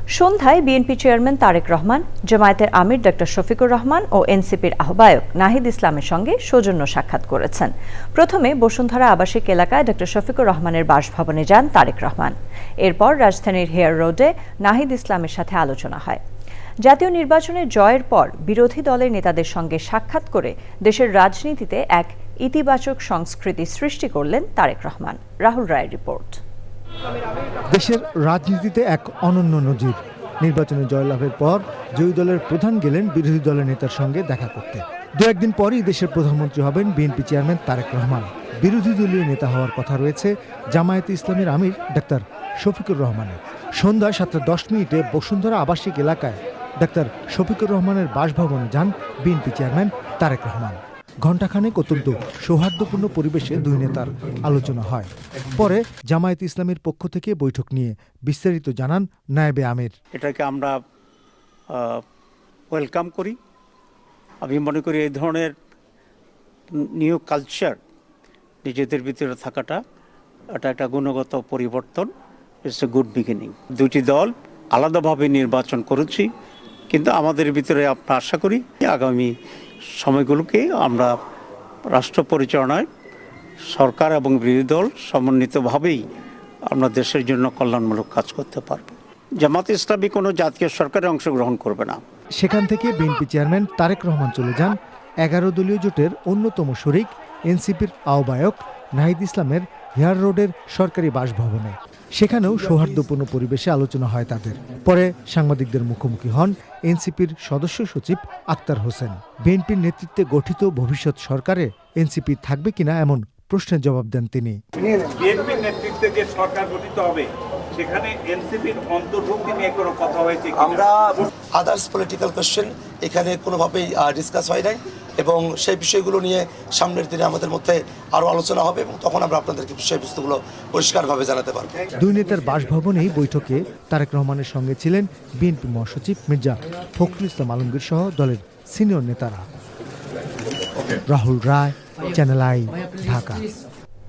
সন্ধ্যায় BNP chairman Tarique Rahman, জামায়াতের আমির doctor Shafiqur Rahman ও এনসিপির আহ্বায়ক নাহিদ ইসলামের সঙ্গে সৌজন্য সাক্ষাৎ করেছেন। প্রথমে বসুন্ধরা আবাসিক এলাকায় ডক্টর শফিকুর রহমানের বাসভবনে যান তারেক রহমান। এরপর রাজধানীর হেয়ার রোডে নাহিদ ইসলামের সাথে আলোচনা হয়। জাতীয় নির্বাচনে জয়ের পর বিরোধী দলের নেতাদের সঙ্গে সাক্ষাৎ করে দেশের রাজনীতিতে এক ইতিবাচক সংস্কৃতি সৃষ্টি করলেন তারেক রহমান। রাহুল রায়ের রিপোর্ট। দেশের রাজনীতিতে এক অনন্য নজির। নির্বাচনে জয়লাভের পর জয়ী দলের প্রধান গেলেন বিরোধী দলের নেতার সঙ্গে দেখা করতে। দু একদিন পরই দেশের প্রধানমন্ত্রী হবেন বিএনপি চেয়ারম্যান তারেক রহমান। বিরোধী দলীয় নেতা হওয়ার কথা রয়েছে জামায়াতে ইসলামীর আমির ডাক্তার শফিকুর রহমানের। সন্ধ্যা 7:10 বসুন্ধরা আবাসিক এলাকায় ডাক্তার শফিকুর রহমানের বাসভবনে যান বিএনপি চেয়ারম্যান তারেক রহমান। ঘণ্টাখানেক অত্যন্ত সৌহার্দ্যপূর্ণ পরিবেশে দুই নেতার আলোচনা হয়। পরে জামায়াত ইসলামীর পক্ষ থেকে বৈঠক নিয়ে বিস্তারিত জানান নায়েবে আমির। এটাকে আমরা ওয়েলকাম করি। আমি মনে করি এই ধরনের নিউ কালচার নিজেদের ভিতরে থাকাটা এটা একটা গুণগত পরিবর্তন। It's a good beginning. দুটি দল আলাদাভাবে নির্বাচন করেছি, কিন্তু আমাদের ভিতরে আমরা আশা করি আগামী সময়গুলোকে আমরা রাষ্ট্র পরিচালনায় সরকার এবং বিরোধী দল সমন্বিতভাবেই আমরা দেশের জন্য কল্যাণমূলক কাজ করতে পারব। জামায়াতে ইসলামী কোনো জাতীয় সরকারে অংশগ্রহণ করবে না। সেখান থেকে বিএনপি চেয়ারম্যান তারেক রহমান চলে যান 11 দলীয় জোটের অন্যতম শরিক এনসিপির আহ্বায়ক নাহিদ ইসলামের হেয়ার রোডের সরকারি বাসভবনে। সেখানেও সৌহার্দ্যপূর্ণ পরিবেশে আলোচনা হয় তাদের। পরে সাংবাদিকদের মুখোমুখি হন এনসিপির সদস্য সচিব আক্তার হোসেন। বিএনপির নেতৃত্বে গঠিত ভবিষ্যৎ সরকারে এনসিপি থাকবে কিনা এমন প্রশ্নের জবাব দেন তিনি। বিএনপির নেতৃত্বে যে সরকার গঠিত হবে সেখানে এনসিপির অন্তর্ভুক্তি নিয়ে কোনো কথা হয়েছে? আমরা আদার্স পলিটিক্যাল কোশ্চেন এখানে কোনোভাবেই ডিসকাস হয় নাই, এবং সেই বিষয়গুলো নিয়ে সামনের দিনে আমাদের মধ্যে আরও আলোচনা হবে এবং তখন আমরা আপনাদেরকে সেই বস্তুগুলো পরিষ্কারভাবে জানাতে পারব। দুই নেতার বাসভবনেই বৈঠকে তারেক রহমানের সঙ্গে ছিলেন বিএনপি মহাসচিব মির্জা ফখরুল ইসলাম আলমগীর সহ দলের সিনিয়র নেতারা। রাহুল রায়, চ্যানেল আই, ঢাকা।